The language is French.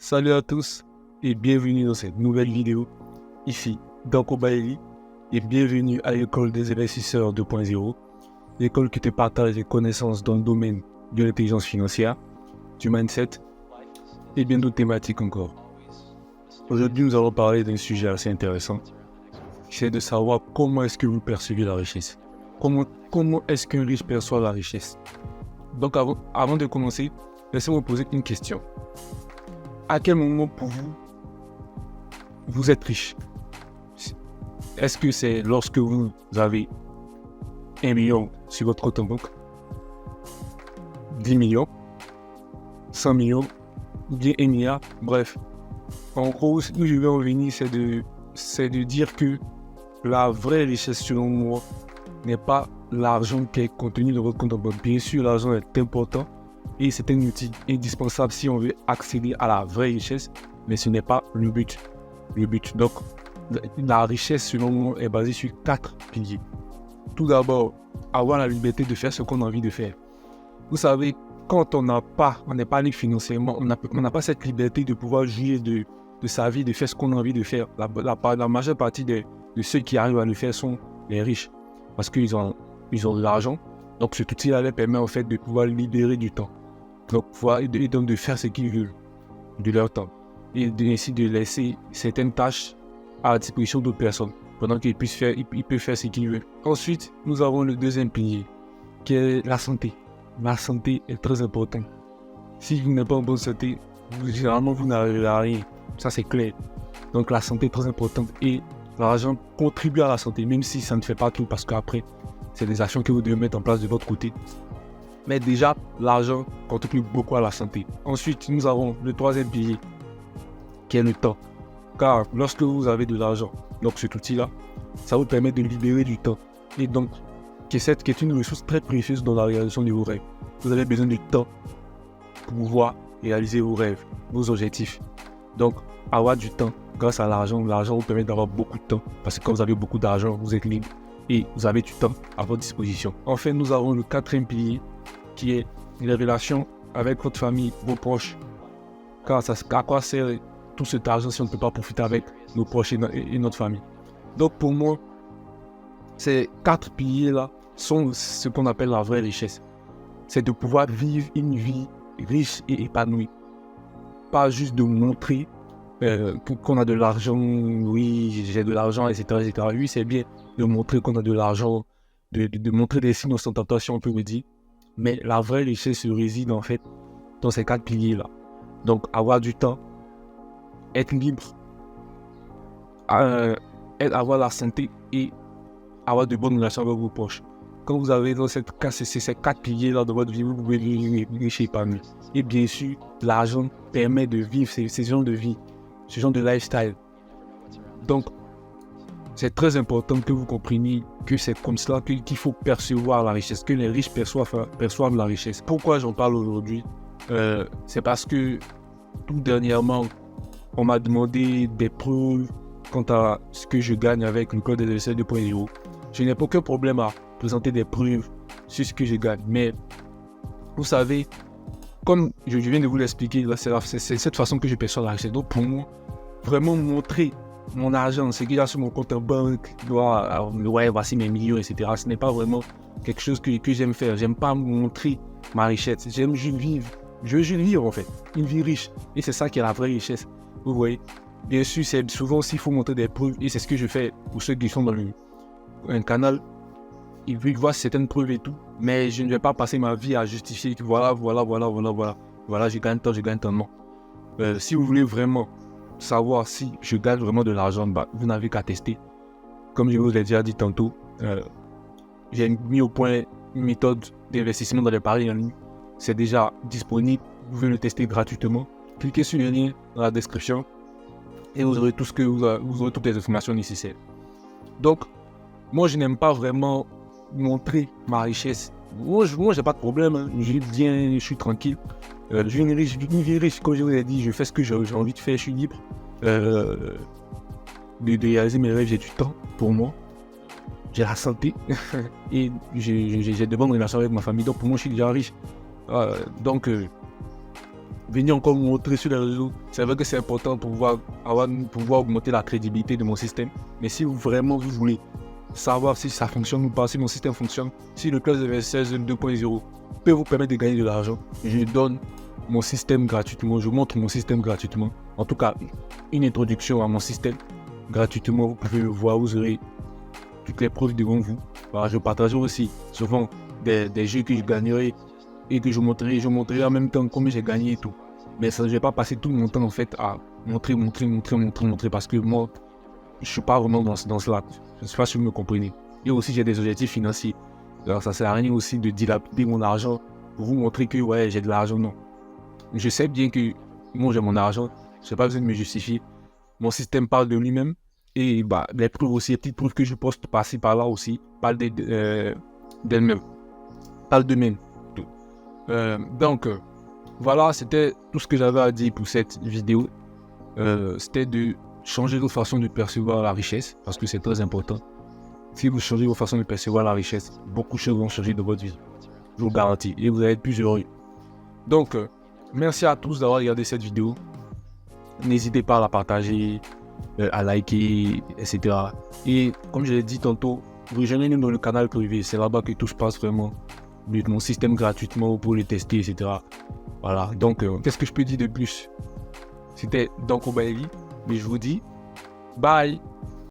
Salut à tous et bienvenue dans cette nouvelle vidéo, ici Danko Baeli, et bienvenue à l'école des investisseurs 2.0, l'école qui te partage des connaissances dans le domaine de l'intelligence financière, du mindset et bien d'autres thématiques encore. Aujourd'hui, nous allons parler d'un sujet assez intéressant, c'est de savoir comment est-ce que vous percevez la richesse. Comment est-ce qu'un riche perçoit la richesse. Donc avant de commencer, laissez-moi poser une question. À quel moment pour vous êtes riche? Est-ce que c'est lorsque vous avez 1 million sur votre compte en banque, 10 millions, 100 millions, ou bien 1 milliard, bref. En gros, où je vais en venir, c'est de dire que la vraie richesse, selon moi, n'est pas l'argent qui est contenu dans votre compte en banque. Bien sûr, l'argent est important et c'est un outil indispensable si on veut accéder à la vraie richesse, mais ce n'est pas le but. Donc, la richesse, selon moi, est basée sur 4 piliers. Tout d'abord, avoir la liberté de faire ce qu'on a envie de faire. Vous savez, quand on n'est pas libre financièrement, on n'a pas cette liberté de pouvoir jouir de sa vie, de faire ce qu'on a envie de faire. La majeure partie de ceux qui arrivent à le faire sont les riches, parce qu'ils ont de l'argent. Donc cet outil-là leur permet en fait de pouvoir libérer du temps. Donc, et donc de faire ce qu'ils veulent de leur temps. Et ainsi de laisser certaines tâches à la disposition d'autres personnes, pendant qu'ils peuvent faire ce qu'ils veulent. Ensuite, nous avons le deuxième pilier, qui est la santé. La santé est très importante. Si vous n'êtes pas en bonne santé, généralement vous n'arriverez à rien. Ça c'est clair. Donc la santé est très importante et l'argent contribue à la santé, même si ça ne fait pas tout, parce qu'après, c'est des actions que vous devez mettre en place de votre côté. Mais déjà, l'argent contribue beaucoup à la santé. Ensuite, nous avons le troisième pilier, qui est le temps. Car lorsque vous avez de l'argent, donc cet outil-là, ça vous permet de libérer du temps. Et donc, qui est une ressource très précieuse dans la réalisation de vos rêves. Vous avez besoin de temps pour pouvoir réaliser vos rêves, vos objectifs. Donc, avoir du temps grâce à l'argent vous permet d'avoir beaucoup de temps. Parce que quand vous avez beaucoup d'argent, vous êtes libre et vous avez du temps à votre disposition. Enfin, nous avons le quatrième pilier, qui est les relations avec votre famille, vos proches. Car à quoi sert tout cet argent si on ne peut pas profiter avec nos proches et notre famille. Donc pour moi, ces 4 piliers-là sont ce qu'on appelle la vraie richesse. C'est de pouvoir vivre une vie riche et épanouie. Pas juste de montrer qu'on a de l'argent, oui, j'ai de l'argent, etc. Oui, c'est bien de montrer qu'on a de l'argent, de montrer des signes ostentatoires, on peut le dire. Mais la vraie richesse se réside en fait dans ces 4 piliers-là. Donc avoir du temps, être libre, avoir la santé et avoir de bonnes relations avec vos proches. Quand vous avez dans ces 4 piliers-là dans votre vie, vous pouvez vivre riche et épanoui. Et bien sûr, l'argent permet de vivre ces genres de vie, ce genre de lifestyle. Donc, c'est très important que vous compreniez que c'est comme cela qu'il faut percevoir la richesse, que les riches perçoivent la richesse. Pourquoi j'en parle aujourd'hui? C'est parce que tout dernièrement, on m'a demandé des preuves quant à ce que je gagne avec le code des investisseurs 2.0. Je n'ai aucun problème à présenter des preuves sur ce que je gagne. Mais vous savez, comme je viens de vous l'expliquer, c'est cette façon que je perçois la richesse. Donc pour moi, vraiment montrer mon argent, ce qu'il y a sur mon compte en banque, ouais, voici mes millions, etc. Ce n'est pas vraiment quelque chose que j'aime faire. J'aime pas montrer ma richesse. J'aime juste vivre. Je veux juste vivre en fait, une vie riche. Et c'est ça qui est la vraie richesse. Vous voyez, bien sûr, c'est souvent s'il faut montrer des preuves, et c'est ce que je fais pour ceux qui sont dans un canal, ils voient certaines preuves et tout, mais je ne vais pas passer ma vie à justifier que voilà, je gagne tant, non. Si vous voulez vraiment savoir si je gagne vraiment de l'argent, vous n'avez qu'à tester. Comme je vous l'ai déjà dit tantôt, j'ai mis au point une méthode d'investissement dans les paris en ligne. C'est déjà disponible, vous pouvez le tester gratuitement. Cliquez sur le lien dans la description et vous aurez vous aurez toutes les informations nécessaires. Donc, moi je n'aime pas vraiment montrer ma richesse. Moi j'ai pas de problème, hein. Je suis tranquille. Je vis une vie riche, comme je vous ai dit, je fais ce que j'ai envie de faire, je suis libre. De réaliser mes rêves, j'ai du temps pour moi. J'ai la santé et j'ai de bonnes relations avec ma famille. Donc pour moi je suis déjà riche. Donc venir encore me montrer sur les réseaux. C'est vrai que c'est important pour pouvoir augmenter la crédibilité de mon système. Mais si vraiment vous voulez savoir si ça fonctionne ou pas, si mon système fonctionne, si le class de V16 2.0 peut vous permettre de gagner de l'argent, je donne mon système gratuitement, je montre mon système gratuitement. En tout cas, une introduction à mon système gratuitement, vous pouvez le voir, vous aurez toutes les preuves devant vous. Voilà, je partagerai aussi souvent des jeux que je gagnerai et que je montrerai en même temps combien j'ai gagné et tout. Mais ça, je ne vais pas passer tout mon temps en fait à montrer parce que moi, je ne suis pas vraiment dans cela. Je ne sais pas si vous me comprenez. Et aussi, j'ai des objectifs financiers. Alors, ça ne sert à rien aussi de dilapider mon argent pour vous montrer que ouais, j'ai de l'argent. Non. Je sais bien que moi, j'ai mon argent. Je n'ai pas besoin de me justifier. Mon système parle de lui-même. Et bah, les preuves aussi, les petites preuves que je poste par-ci par-là aussi, parlent d'elles-mêmes. Parlent d'eux-mêmes. Donc, voilà, c'était tout ce que j'avais à dire pour cette vidéo. C'était de changer votre façon de percevoir la richesse, parce que c'est très important. Si vous changez votre façon de percevoir la richesse, beaucoup de choses vont changer dans votre vie. Je vous garantis. Et vous allez être plus heureux. Donc, merci à tous d'avoir regardé cette vidéo. N'hésitez pas à la partager, à liker, etc. Et comme je l'ai dit tantôt, rejoignez-nous dans le canal privé. C'est là-bas que tout se passe vraiment. Mon système gratuitement pour le tester, etc. Voilà. Donc, qu'est-ce que je peux dire de plus? C'était Danko Bailey. Mais je vous dis, bye!